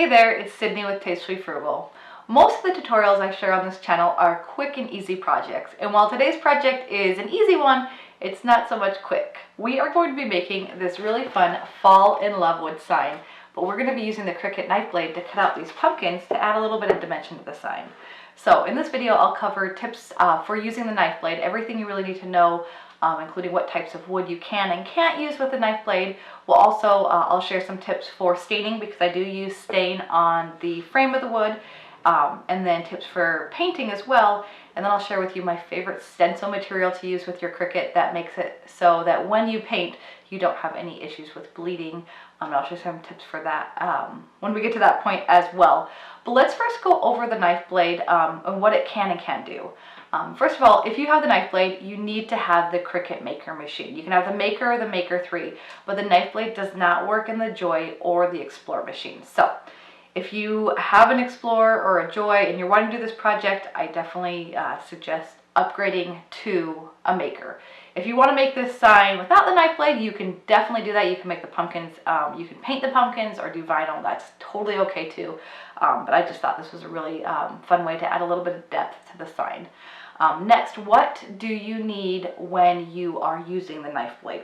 Hey there, it's Sydney with Tastefully Frugal. Most of the tutorials I share on this channel are quick and easy projects, and while today's project is an easy one, it's not so much quick. We are going to be making this really fun Fall in Love wood sign, but we're going to be using the Cricut knife blade to cut out these pumpkins to add a little bit of dimension to the sign. So in this video I'll cover tips for using the knife blade, everything you really need to know, including what types of wood you can and can't use with the knife blade. We'll also, I'll share some tips for staining because I do use stain on the frame of the wood, and then tips for painting as well. And then I'll share with you my favorite stencil material to use with your Cricut that makes it so that when you paint, you don't have any issues with bleeding. I'll share some tips for that when we get to that point as well. But let's first go over the knife blade and what it can and can't do. First of all, if you have the knife blade, you need to have the Cricut Maker machine. You can have the Maker or the Maker 3, but the knife blade does not work in the Joy or the Explorer machine. So if you have an Explorer or a Joy and you're wanting to do this project, I definitely suggest upgrading to a Maker. If you want to make this sign without the knife blade, you can definitely do that. You can make the pumpkins, you can paint the pumpkins or do vinyl. That's totally okay too. But I just thought this was a really fun way to add a little bit of depth to the sign. Next, what do you need when you are using the knife blade?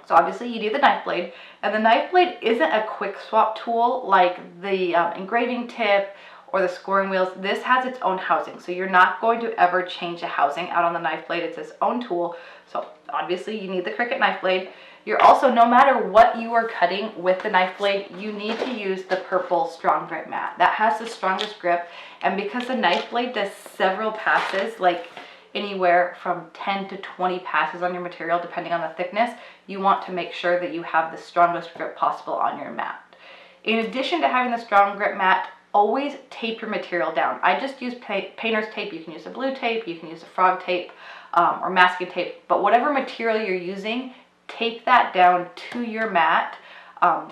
So obviously you need the knife blade, and the knife blade isn't a quick swap tool like the engraving tip or the scoring wheels. This has its own housing, so you're not going to ever change the housing out on the knife blade. It's its own tool, so obviously you need the Cricut knife blade. You're also, no matter what you are cutting with the knife blade, you need to use the purple strong grip mat. That has the strongest grip, and because the knife blade does several passes, like anywhere from 10 to 20 passes on your material depending on the thickness, you want to make sure that you have the strongest grip possible on your mat. In addition to having the strong grip mat, always tape your material down. I just use painter's tape. You can use a blue tape, you can use a frog tape, or masking tape, but whatever material you're using, tape that down to your mat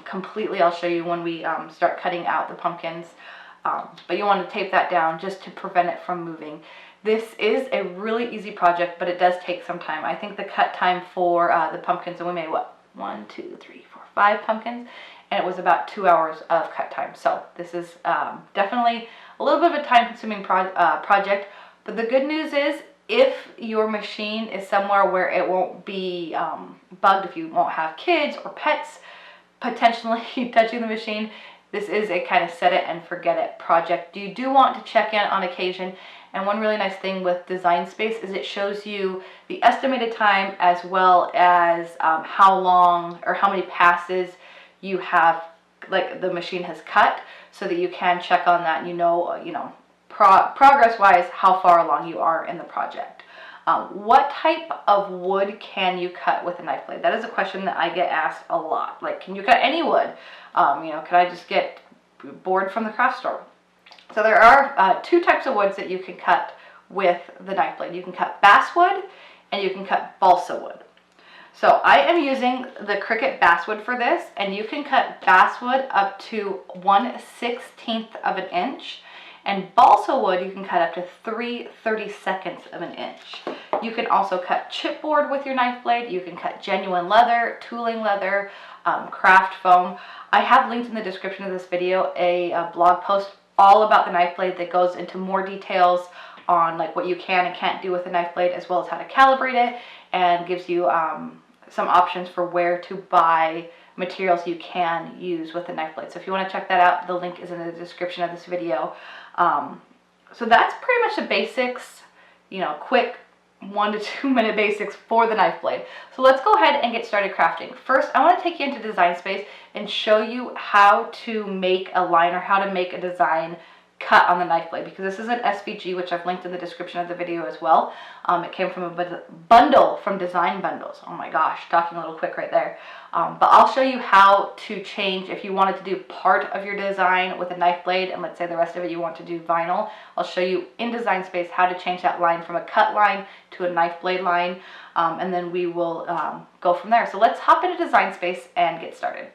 completely. I'll show you when we start cutting out the pumpkins, but you want to tape that down just to prevent it from moving. This is a really easy project, but it does take some time. I think the cut time for the pumpkins, and we made what, 1, 2, 3, 4, 5 pumpkins, and it was about 2 hours of cut time. So this is definitely a little bit of a time-consuming project, but the good news is if your machine is somewhere where it won't be bugged, if you won't have kids or pets potentially touching the machine, this is a kind of set it and forget it project. You do want to check in on occasion, and one really nice thing with Design Space is it shows you the estimated time as well as how long or how many passes you have, like the machine has cut, so that you can check on that and you know, progress-wise how far along you are in the project. What type of wood can you cut with a knife blade? That is a question that I get asked a lot. Like, can you cut any wood? Can I just get board from the craft store? So there are 2 types of woods that you can cut with the knife blade. You can cut basswood and you can cut balsa wood. So I am using the Cricut basswood for this, and you can cut basswood up to 1/16 of an inch. And balsa wood you can cut up to 3/32 of an inch. You can also cut chipboard with your knife blade. You can cut genuine leather, tooling leather, craft foam. I have linked in the description of this video a blog post all about the knife blade that goes into more details on like what you can and can't do with the knife blade, as well as how to calibrate it, and gives you some options for where to buy materials you can use with the knife blade. So if you want to check that out, the link is in the description of this video. So that's pretty much the basics, quick 1 to 2 minute basics for the knife blade. So let's go ahead and get started crafting. First, I want to take you into Design Space and show you how to make a line or how to make a design cut on the knife blade, because this is an SVG, which I've linked in the description of the video as well. It came from a bundle from Design Bundles. Oh my gosh, talking a little quick right there. But I'll show you how to change if you wanted to do part of your design with a knife blade, and let's say the rest of it you want to do vinyl. I'll show you in Design Space how to change that line from a cut line to a knife blade line, and then we will go from there. So let's hop into Design Space and get started.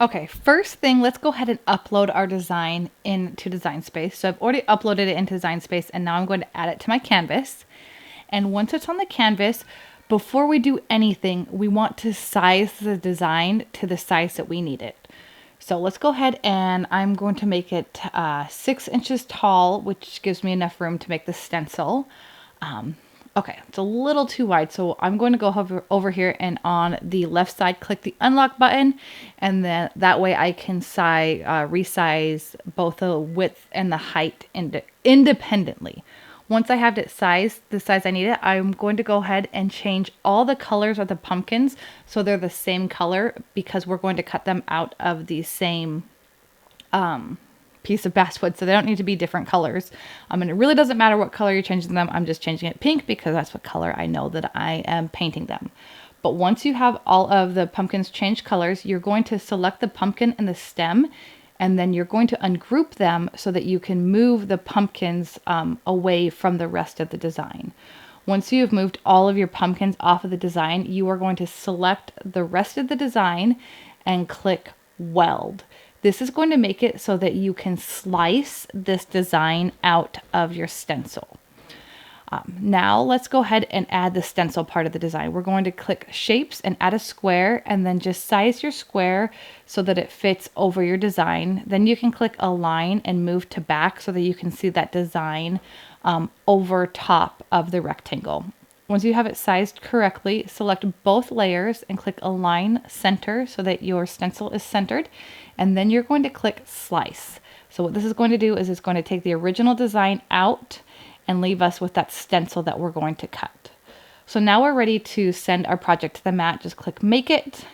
Okay, first thing, let's go ahead and upload our design into Design Space. So I've already uploaded it into Design Space, and now I'm going to add it to my canvas. And once it's on the canvas, before we do anything, we want to size the design to the size that we need it. So let's go ahead and I'm going to make it 6 inches tall, which gives me enough room to make the stencil. Okay, it's a little too wide, so I'm going to go over here and on the left side, click the unlock button, and then that way I can resize both the width and the height independently. Once I have it sized the size I need it, I'm going to go ahead and change all the colors of the pumpkins so they're the same color, because we're going to cut them out of the same piece of basswood, so they don't need to be different colors. And it really doesn't matter what color you're changing them. I'm just changing it pink because that's what color I know that I am painting them. But once you have all of the pumpkins changed colors, you're going to select the pumpkin and the stem, and then you're going to ungroup them so that you can move the pumpkins away from the rest of the design. Once you've moved all of your pumpkins off of the design, you are going to select the rest of the design and click weld. This is going to make it so that you can slice this design out of your stencil. Now let's go ahead and add the stencil part of the design. We're going to click shapes and add a square, and then just size your square so that it fits over your design. Then you can click align and move to back so that you can see that design over top of the rectangle. Once you have it sized correctly, select both layers and click align center so that your stencil is centered, and then you're going to click slice. So what this is going to do is it's going to take the original design out and leave us with that stencil that we're going to cut. So now we're ready to send our project to the mat. Just click make it.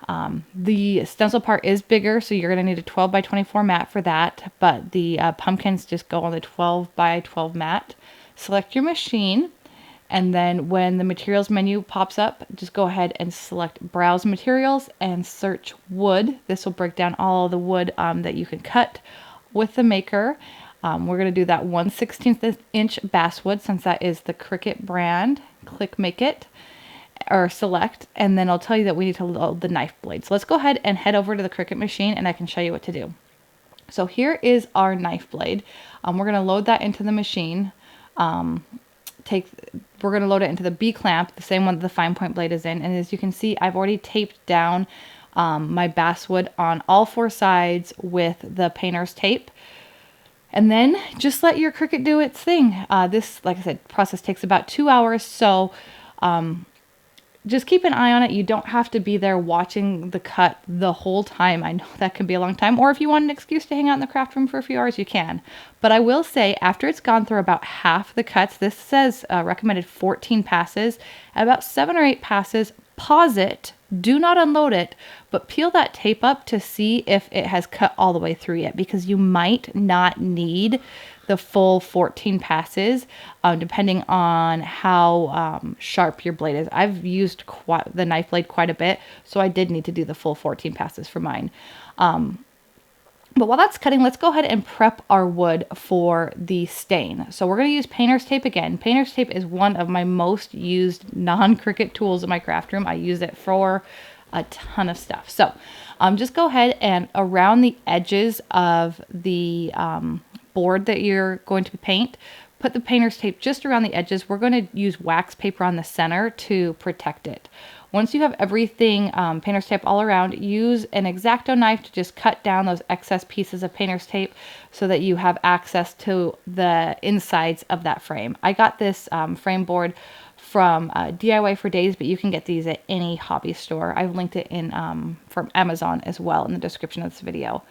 The stencil part is bigger, so you're going to need a 12 by 24 mat for that, but the pumpkins just go on the 12 by 12 mat. Select your machine, and then when the materials menu pops up, just go ahead and select browse materials and search wood. This will break down all the wood that you can cut with the maker. We're going to do that 1/16 inch basswood, since that is the Cricut brand. Click make it or select, and then I'll tell you that we need to load the knife blade. So let's go ahead and head over to the Cricut machine and I can show you what to do. So here is our knife blade. We're going to load that into the machine. We're going to load it into the B clamp, the same one that the fine point blade is in. And as you can see, I've already taped down my basswood on all 4 sides with the painter's tape. And then just let your Cricut do its thing. This, like I said, process takes about 2 hours. So just keep an eye on it. You don't have to be there watching the cut the whole time. I know that can be a long time. Or if you want an excuse to hang out in the craft room for a few hours, you can. But I will say, after it's gone through about half the cuts, this says recommended 14 passes. At about 7 or 8 passes, pause it. Do not unload it, but peel that tape up to see if it has cut all the way through yet, because you might not need the full 14 passes, depending on how sharp your blade is. I've used the knife blade quite a bit, so I did need to do the full 14 passes for mine. But while that's cutting, let's go ahead and prep our wood for the stain. So we're going to use painter's tape again. Painter's tape is one of my most used non-Cricut tools in my craft room. I use it for a ton of stuff. So just go ahead and around the edges of the board that you're going to paint, put the painter's tape just around the edges. We're going to use wax paper on the center to protect it. Once you have everything painter's tape all around, use an X-Acto knife to just cut down those excess pieces of painter's tape so that you have access to the insides of that frame. I got this frame board from DIY for Days, but you can get these at any hobby store. I've linked it in from Amazon as well in the description of this video.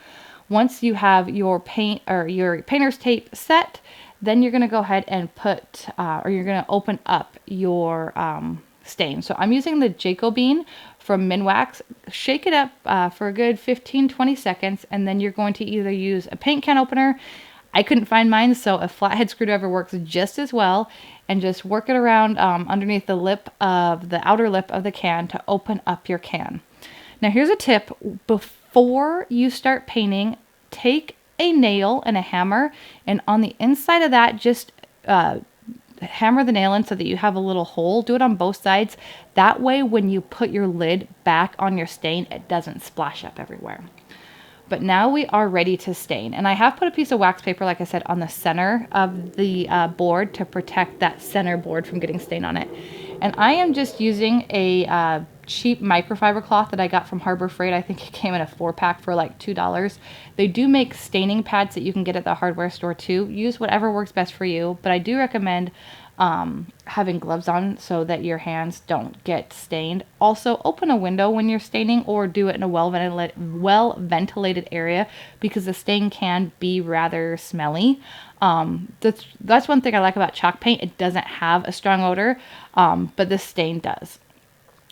Once you have your paint or your painter's tape set, then you're going to go ahead and put you're going to open up your stain. So I'm using the Jacobine from Minwax. Shake it up for a good 15-20 seconds, and then you're going to either use a paint can opener. I couldn't find mine, so a flathead screwdriver works just as well, and just work it around underneath the outer lip of the can to open up your can. Now here's a tip. Before you start painting, take a nail and a hammer, and on the inside of that, just hammer the nail in so that you have a little hole. Do it on both sides. That way, when you put your lid back on your stain, it doesn't splash up everywhere. But now we are ready to stain. And I have put a piece of wax paper, like I said, on the center of the board to protect that center board from getting stain on it. And I am just using a cheap microfiber cloth that I got from Harbor Freight. I think it came in a 4-pack for like $2. They do make staining pads that you can get at the hardware store too. Use whatever works best for you, but I do recommend having gloves on so that your hands don't get stained. Also, open a window when you're staining, or do it in a well ventilated area, because the stain can be rather smelly. That's one thing I like about chalk paint. It doesn't have a strong odor, but this stain does.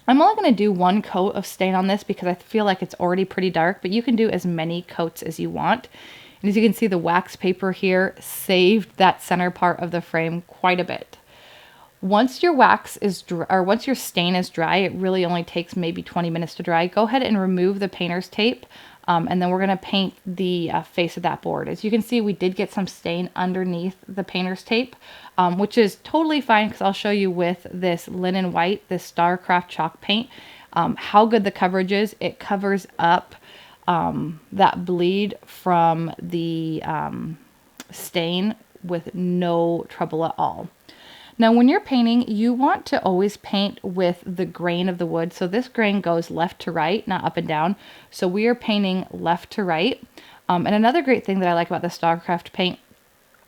I'm only going to do 1 coat of stain on this because I feel like it's already pretty dark, but you can do as many coats as you want. And as you can see, the wax paper here saved that center part of the frame quite a bit. Once your wax is dry, or once your stain is dry, it really only takes maybe 20 minutes to dry. Go ahead and remove the painter's tape, and then we're going to paint the face of that board. As you can see, we did get some stain underneath the painter's tape, which is totally fine because I'll show you with this linen white, this Starcraft chalk paint, how good the coverage is. It covers up that bleed from the stain with no trouble at all. Now, when you're painting, you want to always paint with the grain of the wood. So this grain goes left to right, not up and down. So we are painting left to right. And another great thing that I like about the Starcraft paint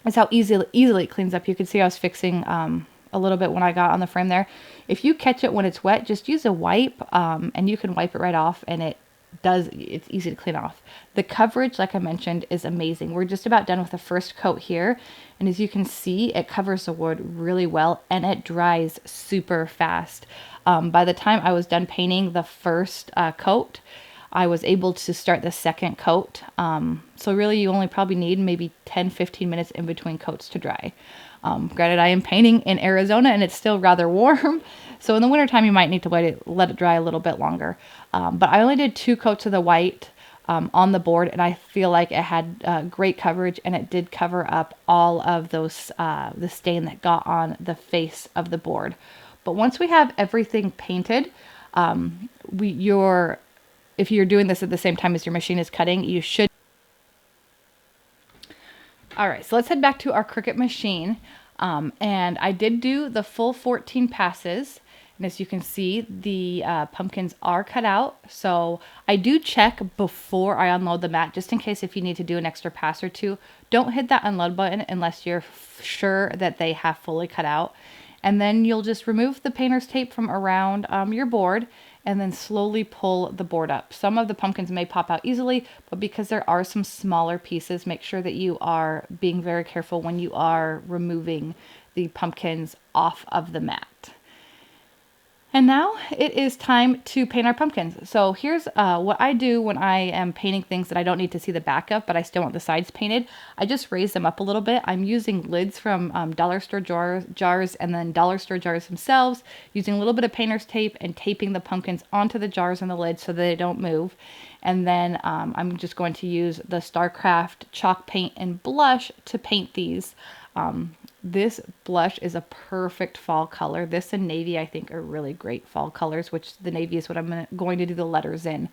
is how easily it cleans up. You can see I was fixing a little bit when I got on the frame there. If you catch it when it's wet, just use a wipe, and you can wipe it right off, and it's easy to clean off. The coverage, like I mentioned, is amazing. We're just about done with the first coat here, and as you can see, it covers the wood really well, and it dries super fast. By the time I was done painting the first coat, I was able to start the second coat. So really you only probably need maybe 10-15 minutes in between coats to dry. Granted, I am painting in Arizona and it's still rather warm, so in the wintertime you might need to let it dry a little bit longer. But I only did 2 coats of the white on the board, and I feel like it had great coverage, and it did cover up all of those the stain that got on the face of the board. But once we have everything painted, if you're doing this at the same time as your machine is cutting, you should. All right, so let's head back to our Cricut machine. And I did do the full 14 passes. And as you can see, the pumpkins are cut out. So I do check before I unload the mat, just in case if you need to do an extra pass or 2. Don't hit that unload button unless you're sure that they have fully cut out. And then you'll just remove the painter's tape from around your board, and then slowly pull the board up. Some of the pumpkins may pop out easily, but because there are some smaller pieces, make sure that you are being very careful when you are removing the pumpkins off of the mat. And now it is time to paint our pumpkins. So here's what I do when I am painting things that I don't need to see the back of, but I still want the sides painted. I just raise them up a little bit. I'm using lids from dollar store jars, and then dollar store jars themselves, using a little bit of painter's tape and taping the pumpkins onto the jars and the lids so that they don't move. And then I'm just going to use the Starcraft chalk paint and blush to paint these. This blush is a perfect fall color. This and navy, I think, are really great fall colors, which the navy is what I'm going to do the letters in.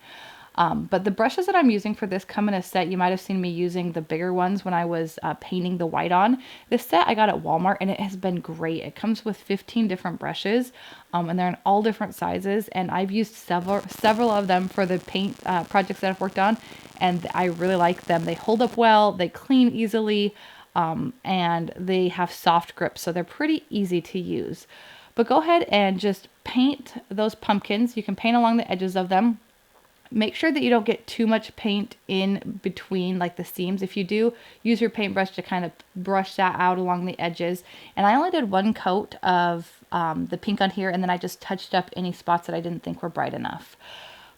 But the brushes that I'm using for this come in a set. You might have seen me using the bigger ones when I was painting the white on. This set I got at Walmart, and it has been great. It comes with 15 different brushes, and they're in all different sizes. And I've used several of them for the paint projects that I've worked on, and I really like them. They hold up well, they clean easily, and they have soft grips, so they're pretty easy to use. But go ahead and just paint those pumpkins. You can paint along the edges of them. Make sure that you don't get too much paint in between, like the seams. If you do, use your paintbrush to kind of brush that out along the edges. And I only did 1 coat of the pink on here, and then I just touched up any spots that I didn't think were bright enough.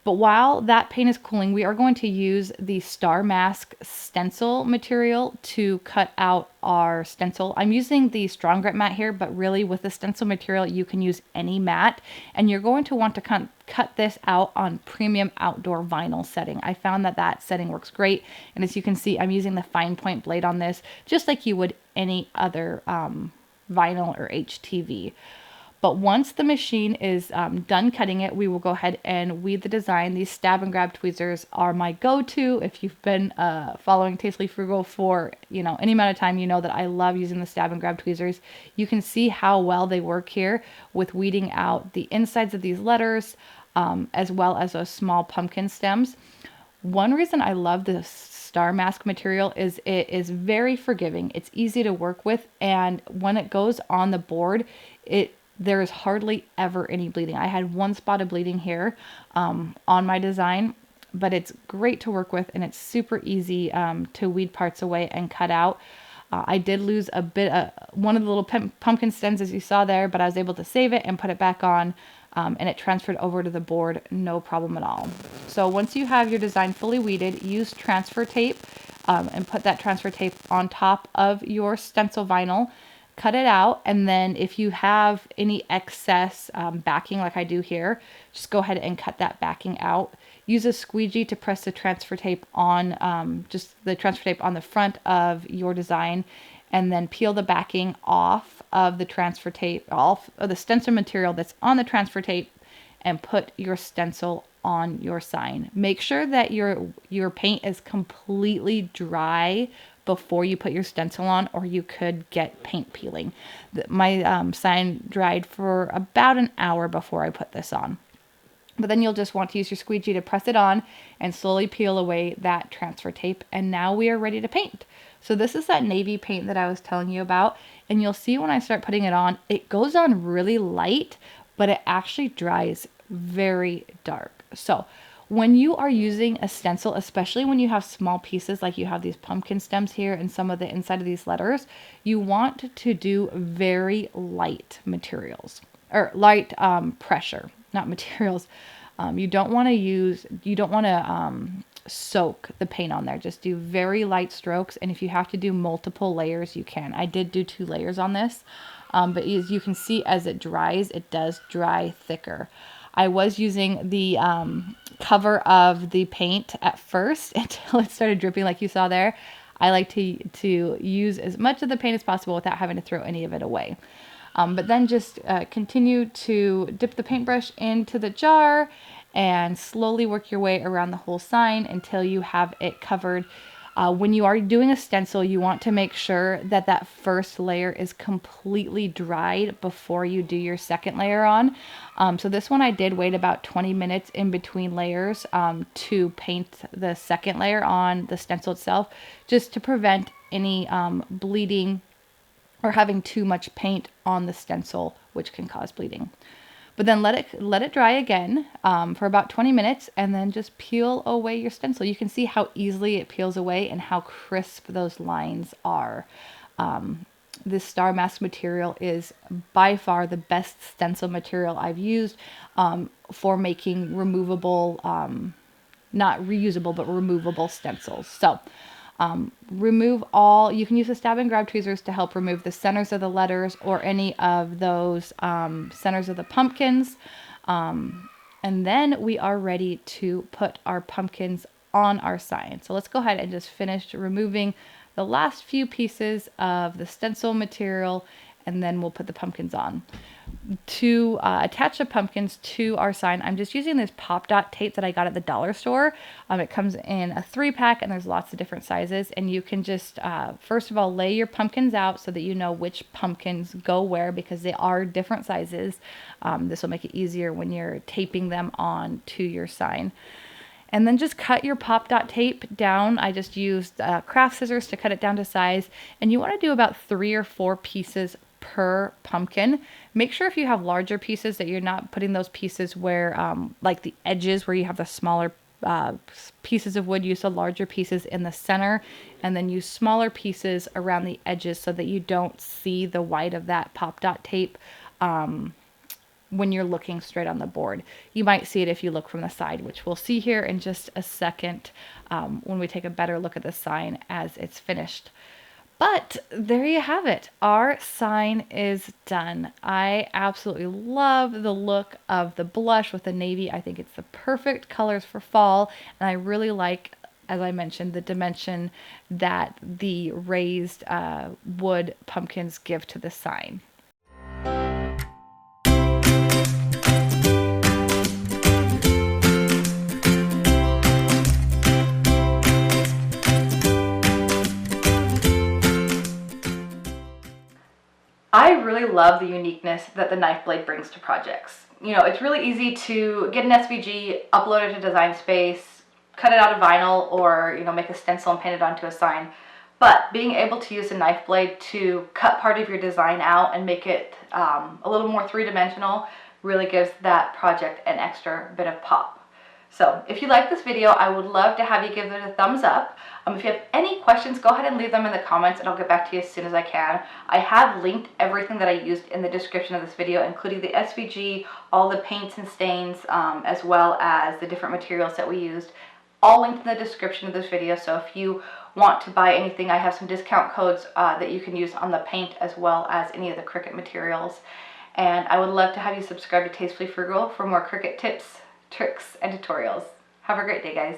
But while that paint is cooling, we are going to use the Star Mask stencil material to cut out our stencil. I'm using the strong grip mat here, but really with the stencil material, you can use any mat. And you're going to want to cut this out on premium outdoor vinyl setting. I found that setting works great. And as you can see, I'm using the fine point blade on this, just like you would any other vinyl or HTV. But once the machine is done cutting it, we will go ahead and weed the design. These stab and grab tweezers are my go-to. If you've been following Tastefully Frugal for any amount of time, you know that I love using the stab and grab tweezers. You can see how well they work here with weeding out the insides of these letters, as well as those small pumpkin stems. One reason I love this star mask material is it is very forgiving. It's easy to work with, and when it goes on the board, there is hardly ever any bleeding. I had one spot of bleeding here on my design, but it's great to work with, and it's super easy to weed parts away and cut out. I did lose a bit, one of the little pumpkin stems as you saw there, but I was able to save it and put it back on, and it transferred over to the board, no problem at all. So once you have your design fully weeded, use transfer tape and put that transfer tape on top of your stencil vinyl, cut it out, and then if you have any excess backing like I do here, just go ahead and cut that backing out. Use a squeegee to press the transfer tape on, just the transfer tape on the front of your design, and then peel the backing off of the transfer tape, off of the stencil material that's on the transfer tape, and put your stencil on your sign. Make sure that your paint is completely dry before you put your stencil on, or you could get paint peeling. My sign dried for about an hour before I put this on. But then you'll just want to use your squeegee to press it on and slowly peel away that transfer tape. And now we are ready to paint. So this is that navy paint that I was telling you about. And you'll see when I start putting it on, it goes on really light, but it actually dries very dark. So when you are using a stencil, especially when you have small pieces, like you have these pumpkin stems here and some of the inside of these letters, you want to do very light materials, or light pressure, not materials. You don't want to soak the paint on there. Just do very light strokes, and if you have to do multiple layers, you can. I did do 2 layers on this, but as you can see, as it dries, it does dry thicker. I was using the cover of the paint at first until it started dripping like you saw there. I like to use as much of the paint as possible without having to throw any of it away. But then just continue to dip the paintbrush into the jar and slowly work your way around the whole sign until you have it covered. When you are doing a stencil, you want to make sure that that first layer is completely dried before you do your second layer on. So this one I did wait about 20 minutes in between layers to paint the second layer on the stencil itself, just to prevent any bleeding or having too much paint on the stencil, which can cause bleeding. But then let it dry again for about 20 minutes, and then just peel away your stencil. You can see how easily it peels away and how crisp those lines are. This star mask material is by far the best stencil material I've used for making removable, not reusable, but removable stencils. So remove all, you can use the stab and grab tweezers to help remove the centers of the letters or any of those centers of the pumpkins. And then we are ready to put our pumpkins on our sign. So let's go ahead and just finish removing the last few pieces of the stencil material, and then we'll put the pumpkins on. To attach the pumpkins to our sign, I'm just using this pop dot tape that I got at the dollar store. It comes in a 3-pack, and there's lots of different sizes, and you can just first of all lay your pumpkins out so that you know which pumpkins go where, because they are different sizes. This will make it easier when you're taping them on to your sign. And then just cut your pop dot tape down. I just used craft scissors to cut it down to size, and you want to do about 3 or 4 pieces per pumpkin. Make sure if you have larger pieces that you're not putting those pieces where like the edges where you have the smaller pieces of wood. Use the larger pieces in the center, and then use smaller pieces around the edges so that you don't see the white of that pop dot tape when you're looking straight on the board. You might see it if you look from the side, which we'll see here in just a second when we take a better look at the sign as it's finished. But there you have it. Our sign is done. I absolutely love the look of the blush with the navy. I think it's the perfect colors for fall, and I really like, as I mentioned, the dimension that the raised wood pumpkins give to the sign. I really love the uniqueness that the knife blade brings to projects. You know, it's really easy to get an SVG, upload it to Design Space, cut it out of vinyl, or, you know, make a stencil and paint it onto a sign. But being able to use a knife blade to cut part of your design out and make it a little more three-dimensional really gives that project an extra bit of pop. So if you like this video, I would love to have you give it a thumbs up. If you have any questions, go ahead and leave them in the comments and I'll get back to you as soon as I can. I have linked everything that I used in the description of this video, including the SVG, all the paints and stains, as well as the different materials that we used, all linked in the description of this video. So if you want to buy anything, I have some discount codes that you can use on the paint as well as any of the Cricut materials. And I would love to have you subscribe to Tastefully Frugal for more Cricut tips, tricks, and tutorials. Have a great day, guys.